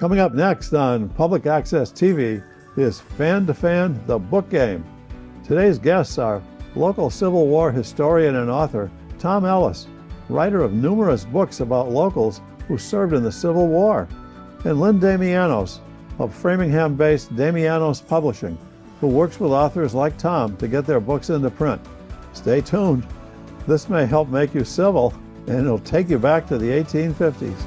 Coming up next on Public Access TV is Fan to Fan, the book game. Today's guests are local Civil War historian and author Tom Ellis, writer of numerous books about locals who served in the Civil War, and Lynne Damianos of Framingham-based Damianos Publishing, who works with authors like Tom to get their books into print. Stay tuned. This may help make you civil, and it'll take you back to the 1850s.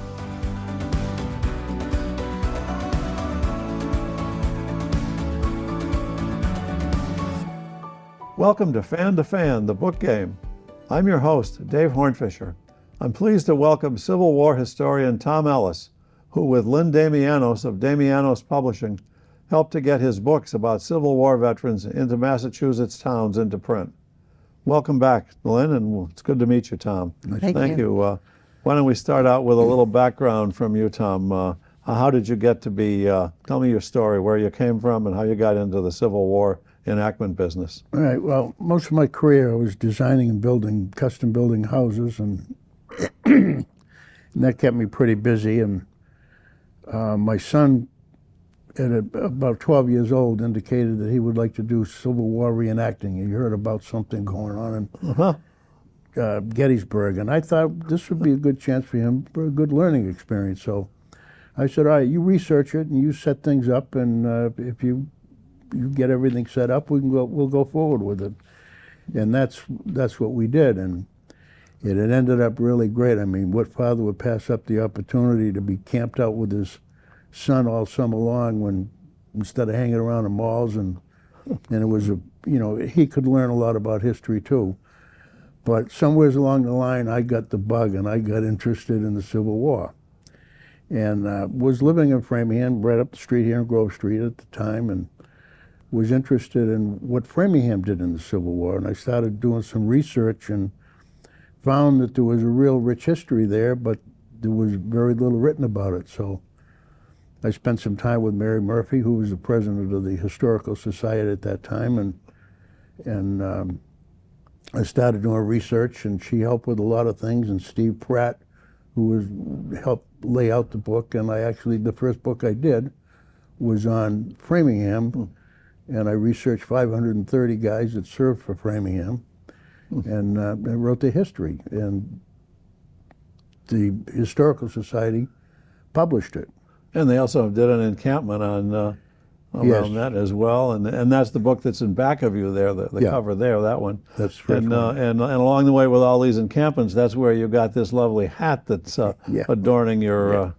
Welcome to Fan, the book game. I'm your host, Dave Hornfischer. I'm pleased to welcome Civil War historian Tom Ellis, who with Lynne Damianos of Damianos Publishing, helped to get his books about Civil War veterans into Massachusetts towns into print. Welcome back, Lynne, and it's good to meet you, Tom. Thank you. Why don't we start out with a little background from you, Tom. How did you get to be, tell me your story, where you came from and how you got into the Civil War enactment business. All right, well, most of my career I was designing and building, custom building houses, and, and that kept me pretty busy. And my son, at about 12 years old, indicated that he would like to do Civil War reenacting. He heard about something going on in Gettysburg, and I thought this would be a good chance for him for a good learning experience. So I said, all right, you research it and you set things up, and if you get everything set up, we'll go forward with it. And that's what we did, and it had ended up really great. I mean, what father would pass up the opportunity to be camped out with his son all summer long when instead of hanging around in malls, and it was he could learn a lot about history too. But somewhere along the line, I got the bug and I got interested in the Civil War, and was living in Framingham, right up the street here in Grove Street at the time, and was interested in what Framingham did in the Civil War. And I started doing some research and found that there was a real rich history there, but there was very little written about it. So I spent some time with Mary Murphy, who was the president of the Historical Society at that time, and I started doing research, and she helped with a lot of things, and Steve Pratt, who helped lay out the book. And the first book I did was on Framingham, and I researched 530 guys that served for Framingham, and I wrote the history, and the Historical Society published it. And they also did an encampment on around that as well, and that's the book that's in back of you there, the cover there, that one. That's the first one. And along the way with all these encampments, that's where you got this lovely hat that's adorning your.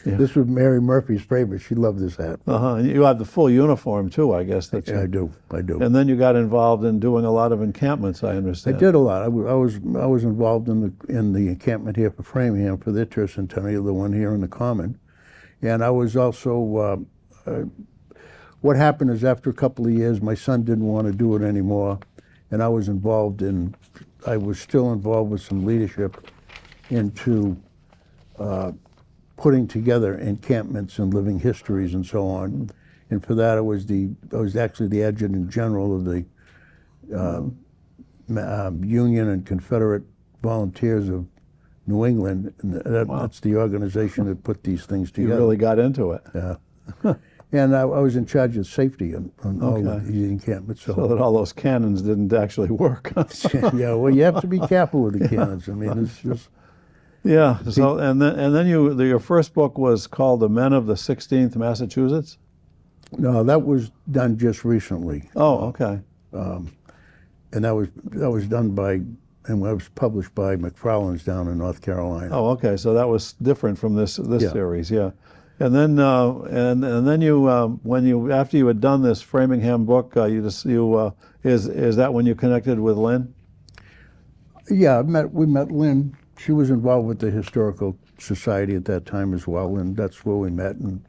This was Mary Murphy's favorite. She loved this hat. You have the full uniform too, I guess. I do. And then you got involved in doing a lot of encampments, I understand. I did a lot. I was involved in the encampment here for Framingham for their tercentennial, the one here in the Common, and I was also. What happened is, after a couple of years, my son didn't want to do it anymore, and I was still involved with some leadership into putting together encampments and living histories and so on. And for that, I was actually the adjutant general of the Union and Confederate Volunteers of New England. And that's the organization that put these things together. You really got into it. Yeah. And I was in charge of safety on all of these encampments. So that all those cannons didn't actually work. Yeah, well, you have to be careful with the cannons. I mean, it's just... Yeah, so, and then your first book was called The Men of the 16th Massachusetts? No, that was done just recently. Oh, okay. And that was done by, and was published by McFarland's down in North Carolina. Oh, okay, so that was different from this series, yeah. And then and then you after you had done this Framingham book, is that when you connected with Lynne? Yeah, we met Lynne. She was involved with the Historical Society at that time as well, and that's where we met. And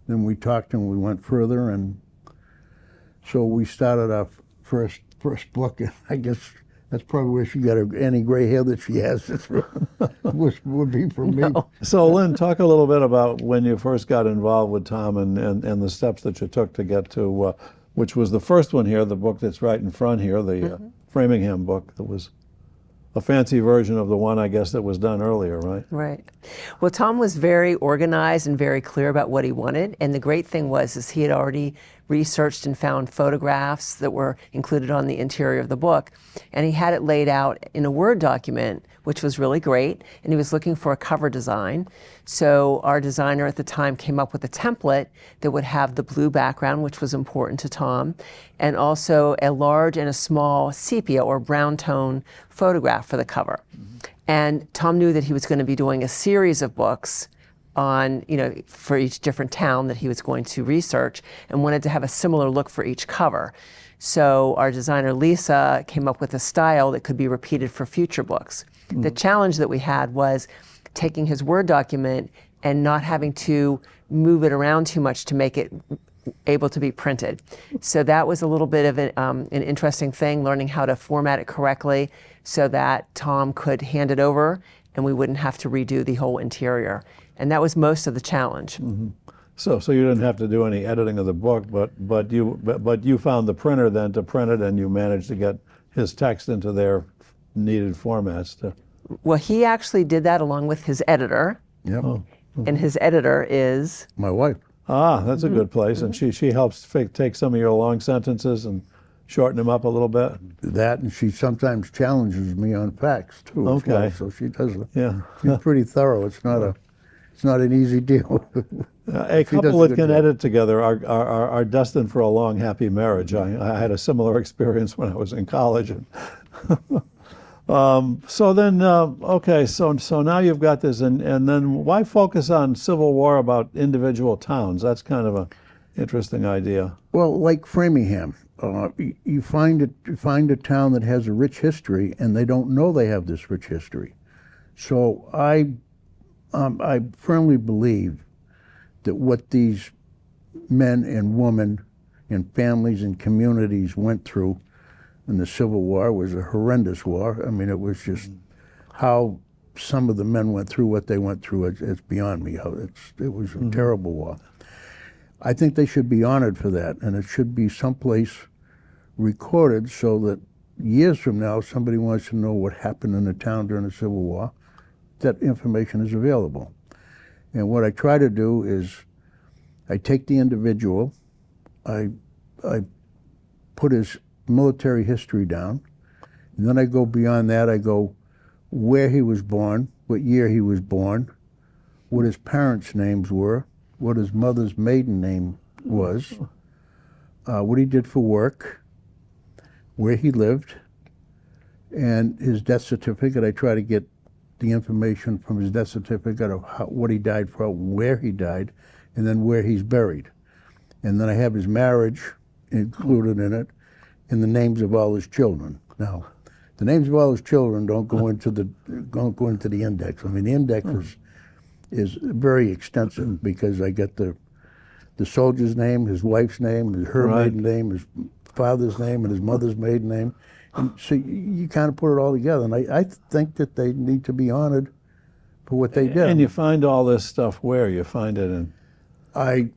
then we talked and we went further, and so we started our first book. And I guess that's probably where she got any gray hair that she has. would be from me. No. So Lynne, talk a little bit about when you first got involved with Tom and the steps that you took to get to, which was the first one here, the book that's right in front here, the Framingham book that was a fancy version of the one, I guess, that was done earlier, right? Right. Well, Tom was very organized and very clear about what he wanted. And the great thing was is he had already researched and found photographs that were included on the interior of the book. And he had it laid out in a Word document, which was really great. And he was looking for a cover design. So our designer at the time came up with a template that would have the blue background, which was important to Tom, and also a large and a small sepia or brown tone photograph for the cover. And Tom knew that he was going to be doing a series of books on, for each different town that he was going to research, and wanted to have a similar look for each cover. So our designer, Lisa, came up with a style that could be repeated for future books. The challenge that we had was taking his Word document and not having to move it around too much to make it able to be printed. So that was a little bit of an interesting thing, learning how to format it correctly so that Tom could hand it over and we wouldn't have to redo the whole interior. And that was most of the challenge. So you didn't have to do any editing of the book, but you found the printer then to print it, and you managed to get his text into their needed formats. Well, he actually did that along with his editor. Yep. And his editor is? My wife. Ah, that's a good place. And she helps take some of your long sentences and shorten them up a little bit. That, and she sometimes challenges me on facts too. Okay. As well, so she does. Yeah. She's pretty thorough. It's not an easy deal. A couple that can edit together are destined for a long, happy marriage. I had a similar experience when I was in college. So then, okay, so now you've got this, and then why focus on Civil War about individual towns? That's kind of an interesting idea. Well, like Framingham, you find a town that has a rich history, and they don't know they have this rich history. So I firmly believe that what these men and women and families and communities went through in the Civil War was a horrendous war. I mean, it was just how some of the men went through what they went through. It's beyond me. It was a terrible war. I think they should be honored for that, and it should be someplace recorded so that years from now, if somebody wants to know what happened in the town during the Civil War, that information is available. And what I try to do is I take the individual, I put his military history down, and then I go beyond that. I go where he was born, what year he was born, what his parents' names were, what his mother's maiden name was, what he did for work, where he lived, and his death certificate. I try to get the information from his death certificate of what he died for, where he died, and then where he's buried. And then I have his marriage included in it, and the names of all his children. Now, the names of all his children don't go into the index. I mean, the index is very extensive because I get the soldier's name, his wife's name, her maiden name, his father's name, and his mother's maiden name. And so you kind of put it all together. And I think that they need to be honored for what they did. And you find all this stuff where? You find it in? I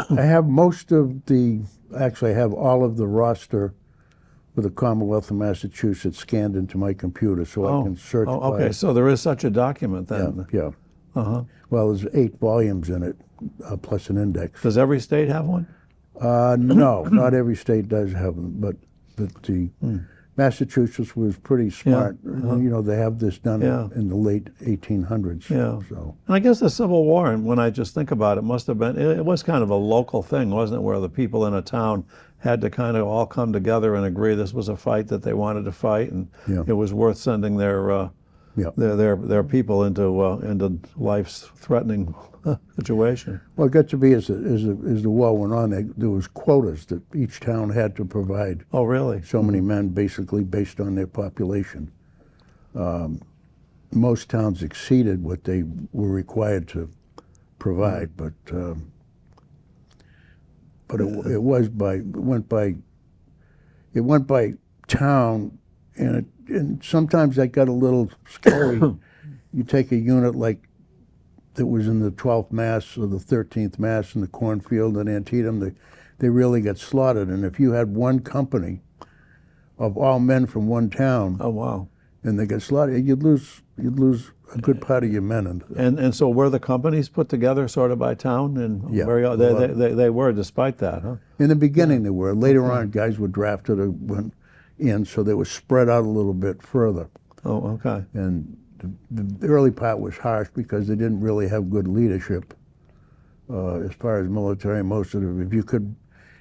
have most of actually I have all of the roster for the Commonwealth of Massachusetts scanned into my computer so I can search. Okay, so there is such a document then. Yeah. Well, there's 8 volumes in it, plus an index. Does every state have one? No, not every state does have them, but the Massachusetts was pretty smart. You know, they have this done in the late 1800s. Yeah. So. And I guess the Civil War, and when I just think about it, must have been, it was kind of a local thing, wasn't it, where the people in a town had to kind of all come together and agree this was a fight that they wanted to fight, and it was worth sending their people into life's threatening situation. Well, it got to be as the war went on, there was quotas that each town had to provide. Oh, really? So many men, basically based on their population. Most towns exceeded what they were required to provide, but it went by town, and sometimes that got a little scary. You take a unit like that was in the 12th Mass or the 13th Mass in the cornfield in Antietam, they really got slaughtered. And if you had one company of all men from one town, oh wow, and they got slaughtered, you'd lose a good part of your men. And so were the companies put together sort of by town? And Yeah. they were, despite that, huh? In the beginning, they were. Later on, guys were drafted or went in, so they were spread out a little bit further. Oh, okay. And the early part was harsh because they didn't really have good leadership as far as military. Most of them,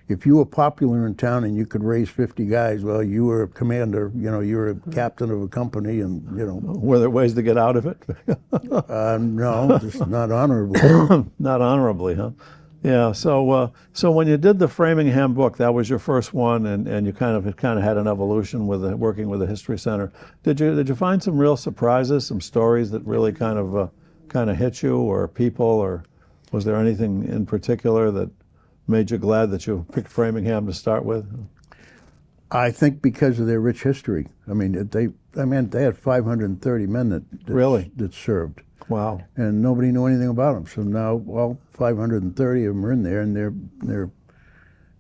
if you were popular in town and you could raise 50 guys, well, you were a commander. You were a captain of a company, and Were there ways to get out of it? no, just not honorably. Not honorably, huh? Yeah. So when you did the Framingham book, that was your first one, and you kind of had an evolution with working with the History Center. Did you find some real surprises, some stories that really kind of hit you, or people, or was there anything in particular that made you glad that you picked Framingham to start with? I think because of their rich history. I mean, they had 530 men that served. Wow. And nobody knew anything about them. So now, 530 of them are in there, and their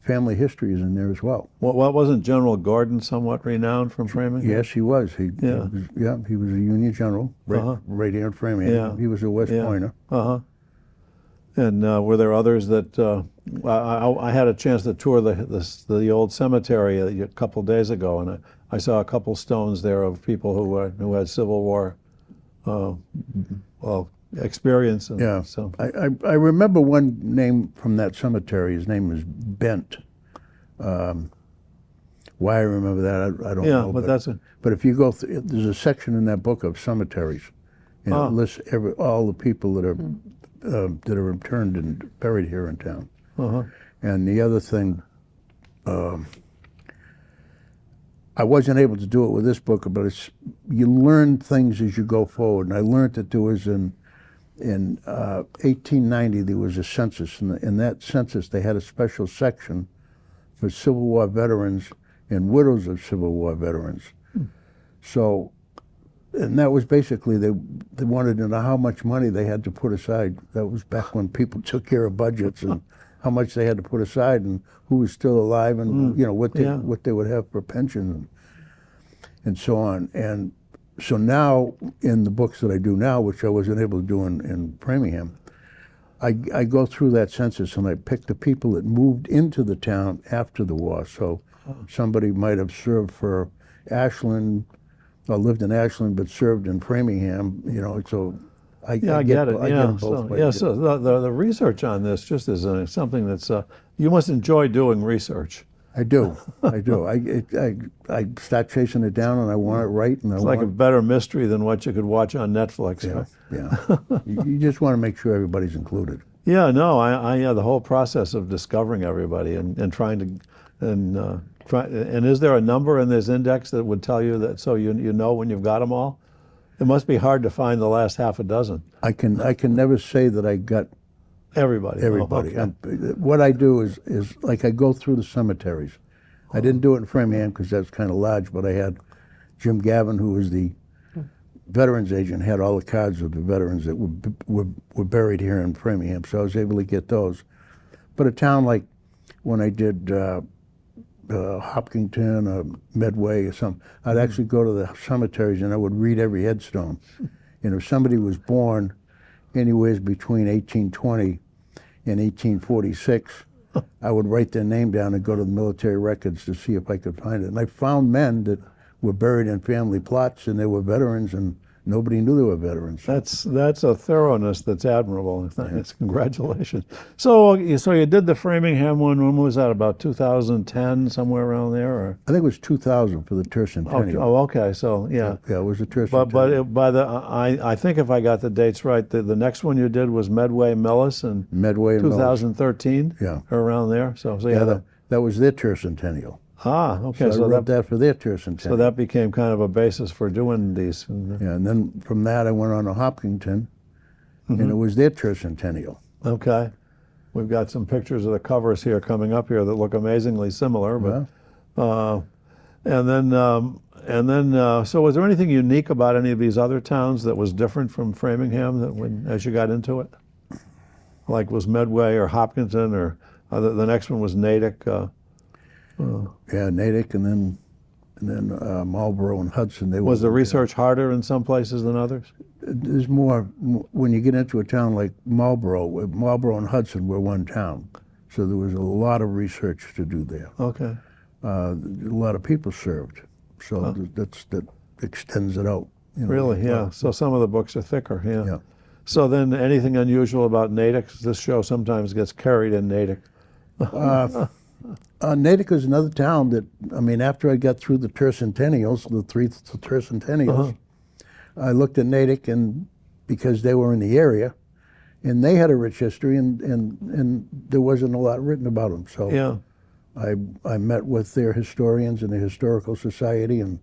family history is in there as well. Well, wasn't General Gordon somewhat renowned from Framingham? Yes, he was. He was a Union general, right here in Framingham. Yeah. He was a West Pointer. Uh-huh. And were there others that I had a chance to tour the old cemetery a couple days ago, and I saw a couple stones there of people who had Civil War experience. And Yeah. So I remember one name from that cemetery. His name was Bent. Why I remember that, I don't know. But if you go through, there's a section in that book of cemeteries, and it lists all the people that are interned and buried here in town. Uh-huh. And the other thing, I wasn't able to do it with this book, but you learn things as you go forward. And I learned that there was in 1890 there was a census, and in that census they had a special section for Civil War veterans and widows of Civil War veterans. So, and that was basically, they wanted to know how much money they had to put aside. That was back when people took care of budgets, and how much they had to put aside, and who was still alive, and what they would have for pension, and so on. And so now, in the books that I do now, which I wasn't able to do in Framingham, I go through that census and I pick the people that moved into the town after the war. So somebody might have served for Ashland, or lived in Ashland but served in Framingham, so I get it. I get it both ways. So the research on this just is something that's, you must enjoy doing research. I do. I start chasing it down, and I want it right. And it's like a better mystery than what you could watch on Netflix. Yeah. You just want to make sure everybody's included. Yeah, no, the whole process of discovering everybody and trying to, and is there a number in this index that would tell you that, so you know when you've got them all? It must be hard to find the last half a dozen. I can never say that I got everybody. Everybody. Oh, okay. What I do is like I go through the cemeteries. I didn't do it in Framingham because that's kind of large, but I had Jim Gavin, who was the veterans agent, had all the cards of the veterans that were buried here in Framingham, so I was able to get those. But a town like when I did Hopkinton or Medway or something, I'd actually go to the cemeteries and I would read every headstone. And if somebody was born anywhere between 1820 and 1846, I would write their name down and go to the military records to see if I could find it. And I found men that were buried in family plots, and they were veterans, and nobody knew they were veterans. That's a thoroughness that's admirable. It's congratulations. So you did the Framingham one. When was that? About 2010, somewhere around there, or? I think it was 2000 for the tercentennial. Oh, okay. So yeah. Yeah, it was the tercentennial. But I think if I got the dates right, the next one you did was Medway Millis in 2013. Yeah. Or around there. So yeah, that was their tercentennial. Ah, okay. So I wrote that for their tercentennial. So that became kind of a basis for doing these. Yeah, and then from that I went on to Hopkinton, and it was their tercentennial. Okay. We've got some pictures of the covers here coming up here that look amazingly similar. But so was there anything unique about any of these other towns that was different from Framingham as you got into it? Like was Medway or Hopkinton, or the next one was Natick? Yeah, Natick, and then Marlborough and Hudson. Was the research harder in some places than others? There's more, when you get into a town like Marlborough and Hudson were one town. So there was a lot of research to do there. Okay. A lot of people served. So that extends it out. Really, yeah. So some of the books are thicker, yeah. So then anything unusual about Natick? This show sometimes gets carried in Natick. Natick is another town that, I mean, after I got through the tercentennials, the three tercentennials, I looked at Natick, and because they were in the area, and they had a rich history, and there wasn't a lot written about them. So I met with their historians in the Historical Society and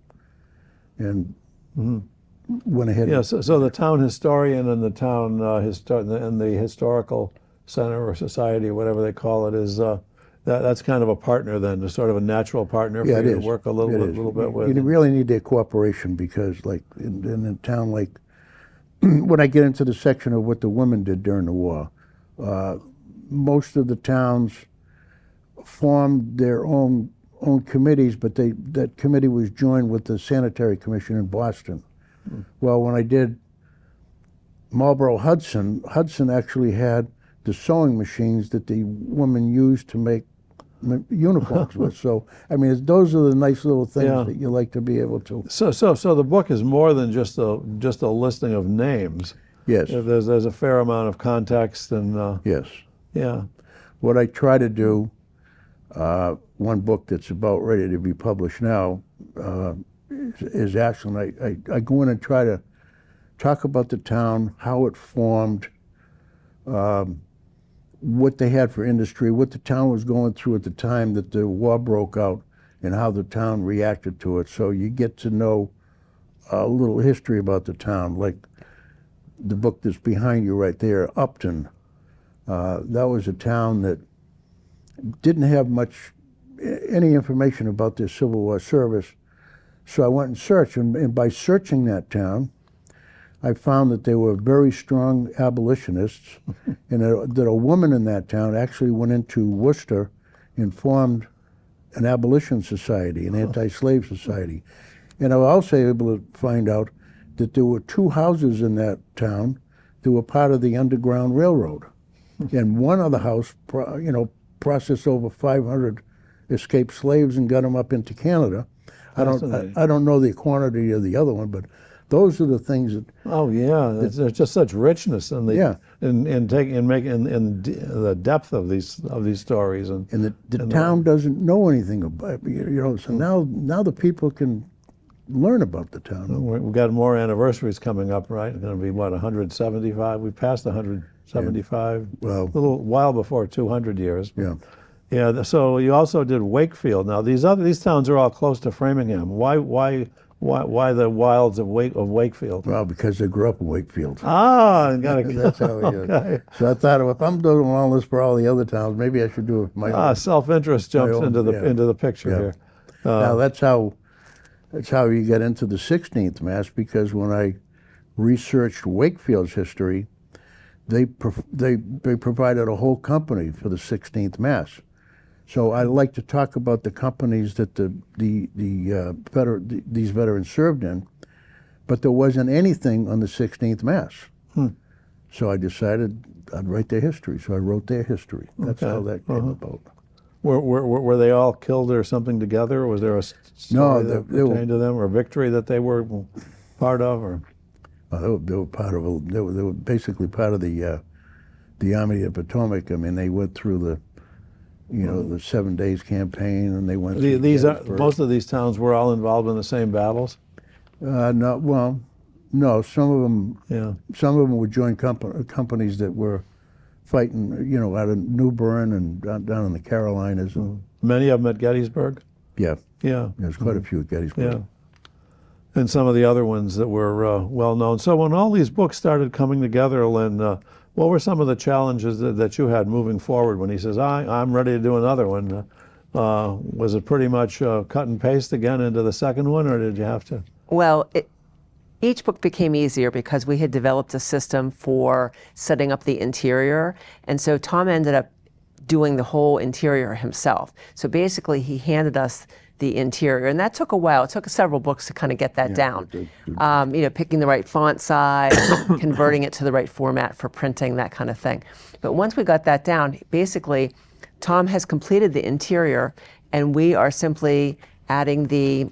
went ahead. Yeah, so the town historian and the town and the Historical Center or Society or whatever they call it is that's kind of a partner then, a sort of a natural partner for you to work a little bit with. You really need their cooperation because, like in a town like, when I get into the section of what the women did during the war, most of the towns formed their own committees, but that committee was joined with the Sanitary Commission in Boston. Well, when I did Marlborough Hudson actually had the sewing machines that the women used to make uniforms with. So, I mean, those are the nice little things that you like to be able to. So the book is more than just a listing of names. Yes. There's a fair amount of context and. Yes. Yeah. What I try to do, one book that's about ready to be published now, is actually, I go in and try to talk about the town, how it formed, what they had for industry, what the town was going through at the time that the war broke out, and how the town reacted to it. So you get to know a little history about the town, like the book that's behind you right there, Upton. That was a town that didn't have any information about their Civil War service. So I went and searched, and by searching that town, I found that they were very strong abolitionists, and that a woman in that town actually went into Worcester and formed an abolition society, an anti-slave society. And I was also able to find out that there were 2 houses in that town that were part of the Underground Railroad. And one of the house, processed over 500 escaped slaves and got them up into Canada. I don't know the quantity of the other one, but those are the things that. Oh yeah, there's just such richness in the in the depth of these stories, and the town doesn't know anything about So now the people can learn about the town. We've got more anniversaries coming up, right? It's going to be what, 175? We passed 175. Well, a little while before 200 years. Yeah. Yeah. So you also did Wakefield. Now these towns are all close to Framingham. Why the wilds of Wakefield? Well, because I grew up in Wakefield. That's how okay. So I thought, if I'm doing all this for all the other towns, maybe I should do it for my own. Self-interest jumps into the picture here. Now that's how you get into the 16th Mass, because when I researched Wakefield's history, they provided a whole company for the 16th Mass. So I like to talk about the companies that these veterans served in, but there wasn't anything on the 16th Mass. So I decided I'd write their history. So I wrote their history. That's how that came about. Were they all killed or something together? Or was there a story that pertained to them, or a victory that they were part of? Or they were part of. They were basically part of the Army of the Potomac. I mean, they went through the 7 Days campaign, and they went. Most of these towns were all involved in the same battles. No. Some of them. Yeah. Some of them were joint companies that were fighting, out of New Bern and down in the Carolinas. Many of them at Gettysburg? Yeah. Yeah. There's quite a few at Gettysburg. Yeah. And some of the other ones that were well known. So when all these books started coming together, Lynn, what were some of the challenges that you had moving forward when he says, I'm ready to do another one? Was it pretty much cut and paste again into the second one, or did you have to? Well, each book became easier because we had developed a system for setting up the interior. And so Tom ended up doing the whole interior himself. So basically he handed us the interior, and that took a while. It took several books to kind of get that down. Picking the right font size, converting it to the right format for printing, that kind of thing. But once we got that down, basically, Tom has completed the interior, and we are simply adding the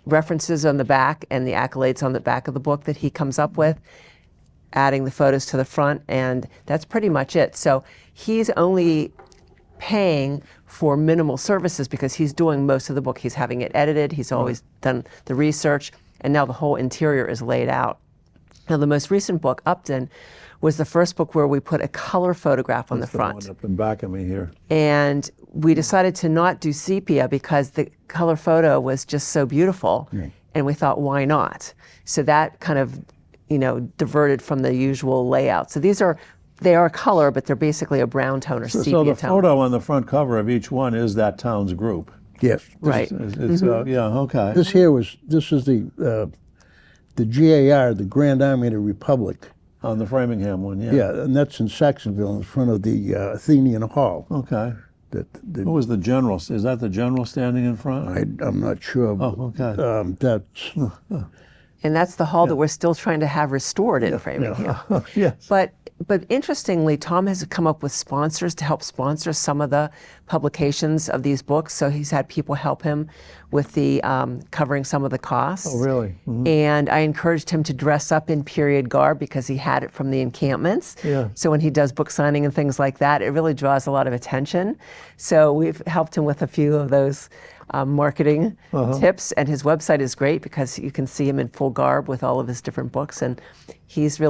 references on the back and the accolades on the back of the book that he comes up with, adding the photos to the front, and that's pretty much it. So he's only paying for minimal services because he's doing most of the book. He's having it edited, he's always done the research, and now the whole interior is laid out. Now the most recent book, Upton, was the first book where we put a color photograph on the front. One up in back of me here. And we decided to not do sepia because the color photo was just so beautiful. And we thought, why not? So that kind of, diverted from the usual layout. So they are color, but they're basically a brown tone or sepia tone. So the photo on the front cover of each one is that town's group. Yes. Right. Okay. This is the GAR, the Grand Army of the Republic. On the Framingham one, yeah. Yeah, and that's in Saxonville in front of the Athenian Hall. Okay. Who was the general? Is that the general standing in front? I'm not sure. Oh, okay. And that's the hall that we're still trying to have restored in Framingham. Yes. But interestingly, Tom has come up with sponsors to help sponsor some of the publications of these books. So he's had people help him with the covering some of the costs. Oh, really? Mm-hmm. And I encouraged him to dress up in period garb because he had it from the encampments. Yeah. So when he does book signing and things like that, it really draws a lot of attention. So we've helped him with a few of those marketing tips, and his website is great because you can see him in full garb with all of his different books, and it's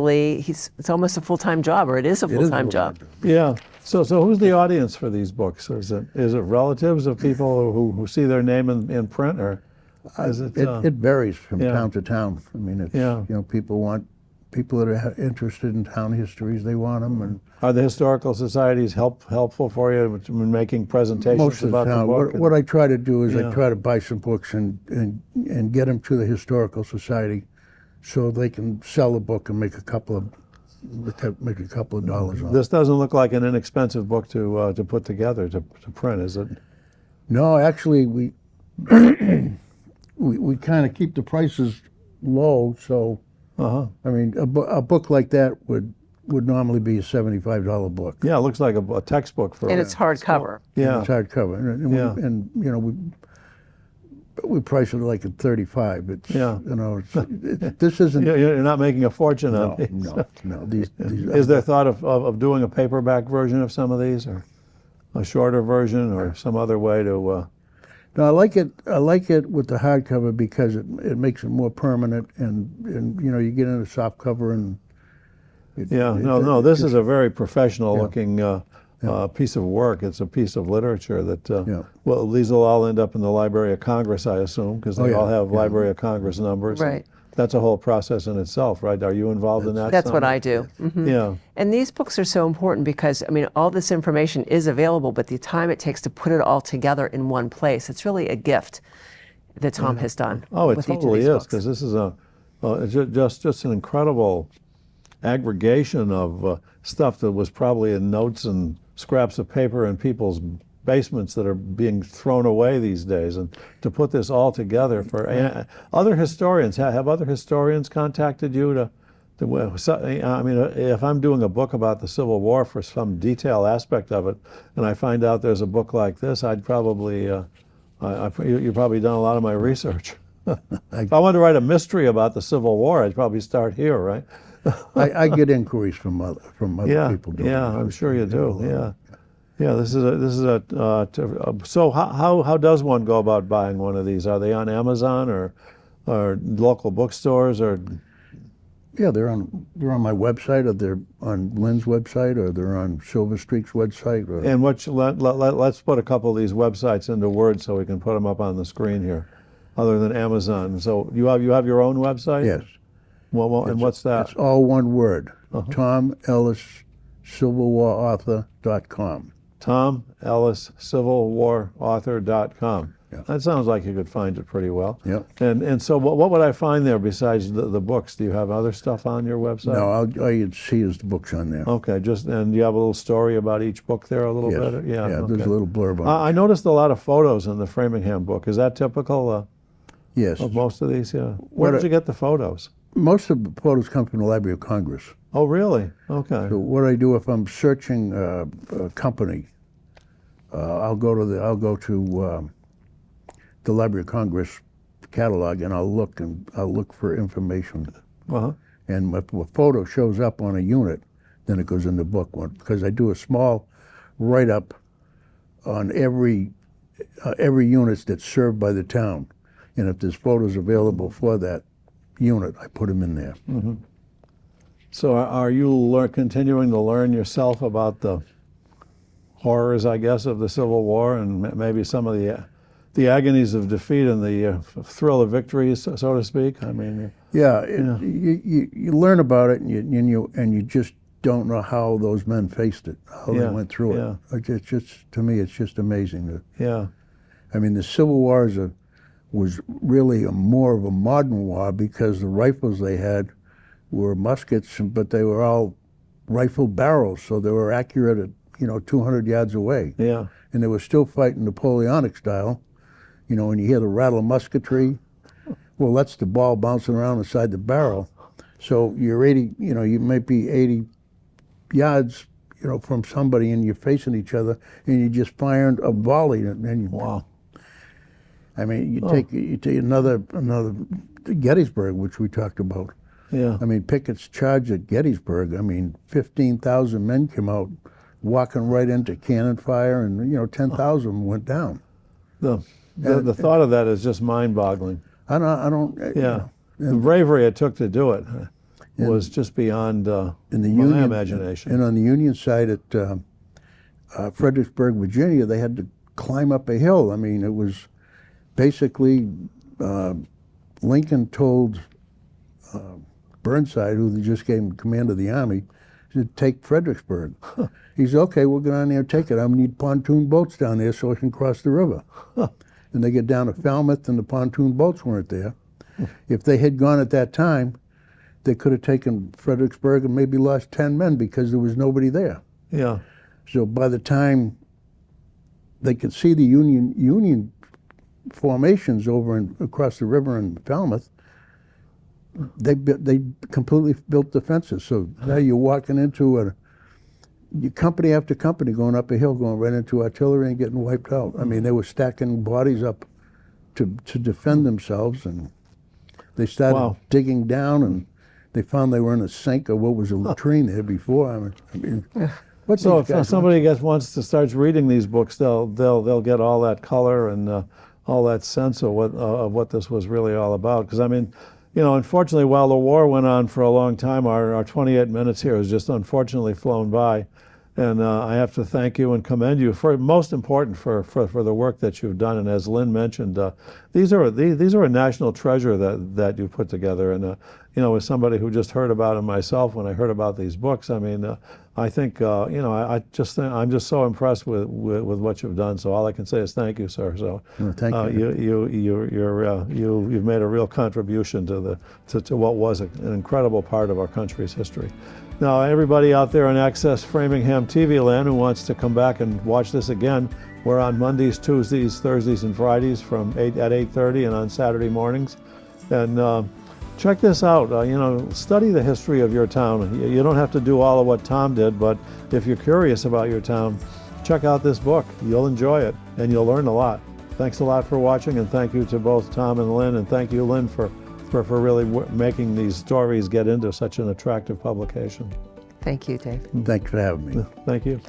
almost a full-time job, or it is a full-time job. Yeah. So who's the audience for these books? Is it relatives of people who see their name in print, or is it? It varies from town to town. I mean, it's people that are interested in town histories, they want them. And are the historical societies helpful for you in making presentations most of about the time? the book? What I try to do is I try to buy some books and get them to the historical society, so they can sell the book and make a couple of dollars on it. This doesn't look like an inexpensive book to put together to print, is it? No, actually, we we kind of keep the prices low. So, I mean, a book like that would normally be a $75 book. Yeah, it looks like a textbook for. And it's hardcover. Yeah, it's hardcover, and we price it like at $35. It's this isn't. You're not making a fortune on these. No. These Is there thought of doing a paperback version of some of these, or a shorter version, or some other way to? No, I like it with the hardcover because it makes it more permanent, and you get in a soft cover and. This is a very professional looking piece of work. It's a piece of literature that, these will all end up in the Library of Congress, I assume, because they all have Library of Congress numbers. Right. That's a whole process in itself, right? Are you involved in that? That's what I do. Mm-hmm. Yeah. And these books are so important because, I mean, all this information is available, but the time it takes to put it all together in one place, it's really a gift that Tom has done. Oh, it with each of totally these is, books. because this is just an incredible aggregation of stuff that was probably in notes and scraps of paper in people's basements that are being thrown away these days, and to put this all together for other historians. Have other historians contacted you to I mean, if I'm doing a book about the Civil War for some detailed aspect of it, and I find out there's a book like this, I'd probably you've probably done a lot of my research. If I wanted to write a mystery about the Civil War, I'd probably start here, right? I get inquiries from other people. I'm sure you do. Yeah. This is a. So how does one go about buying one of these? Are they on Amazon or local bookstores or? Yeah, they're on my website, or they're on Lynne's website, or they're on Silver Streak's website. And let's put a couple of these websites into words so we can put them up on the screen here, other than Amazon. So you have your own website? Yes. Well, and what's that? It's all one word. Tom Ellis, CivilWarAuthor.com. Tom Ellis, CivilWarAuthor.com. That sounds like you could find it pretty well. Yep. And so what would I find there besides the books? Do you have other stuff on your website? No, all you'd see is the books on there. Okay, and you have a little story about each book there a little Yes. bit? Yeah, okay. there's a little blurb on it. I noticed a lot of photos in the Framingham book. Is that typical Yes. of most of these? Yeah. Where did you get the photos? Most of the photos come from the Library of Congress. Oh, really? Okay. So what I do if I'm searching a company, I'll go to the Library of Congress catalog and I'll look for information. Uh-huh. And if a photo shows up on a unit, then it goes in the book because I do a small write-up on every unit that's served by the town, and if there's photos available for that unit, I put them in there. Mm-hmm. So are you continuing to learn yourself about the horrors, I guess, of the Civil War and maybe some of the agonies of defeat and the thrill of victory, so to speak? I mean, you learn about it and you just don't know how those men faced it, how they went through it. It's just, to me, it's just amazing. I mean, the Civil War was really more of a modern war because the rifles they had were muskets, but they were all rifle barrels, so they were accurate at 200 yards away. Yeah. And they were still fighting Napoleonic style. When you hear the rattle of musketry, well, that's the ball bouncing around inside the barrel. So you're 80, you might be 80 yards, from somebody, and you're facing each other, and you just firing a volley, and then you. Wow. I mean, you take another Gettysburg, which we talked about. Yeah. I mean, Pickett's charge at Gettysburg. I mean, 15,000 men came out, walking right into cannon fire, and 10,000 went down. The thought of that is just mind-boggling. I don't. The bravery it took to do it was just beyond my imagination. And on the Union side at Fredericksburg, Virginia, they had to climb up a hill. I mean, it was basically Lincoln told Burnside, who just gave him command of the army, to take Fredericksburg. He said, okay, we'll go down there and take it. I'm going to need pontoon boats down there so I can cross the river. And they get down to Falmouth and the pontoon boats weren't there. If they had gone at that time, they could have taken Fredericksburg and maybe lost 10 men because there was nobody there. Yeah. So by the time they could see the Union formations over across the river in Falmouth, they completely built defenses. So now you're walking into company after company going up a hill, going right into artillery and getting wiped out. I mean, they were stacking bodies up to defend themselves, and they started digging down, and they found they were in a sink of what was a latrine there before. I mean, so if somebody wants to start reading these books, they'll get all that color and all that sense of what this was really all about. Because I mean, unfortunately, while the war went on for a long time, our 28 minutes here has just unfortunately flown by. And I have to thank you and commend you for, most important, for the work that you've done. And as Lynne mentioned, these are a national treasure that you put together. And as somebody who just heard about them myself, when I heard about these books, I mean, I think I'm just so impressed with what you've done. So all I can say is thank you, sir. So thank you. You've made a real contribution to what was an incredible part of our country's history. Now, everybody out there on Access Framingham TV land who wants to come back and watch this again, we're on Mondays, Tuesdays, Thursdays, and Fridays at 8:30, and on Saturday mornings. And check this out. Study the history of your town. You don't have to do all of what Tom did, but if you're curious about your town, check out this book. You'll enjoy it, and you'll learn a lot. Thanks a lot for watching, and thank you to both Tom and Lynne, and thank you, Lynne, for really making these stories get into such an attractive publication. Thank you, Dave. Thanks for having me. Thank you.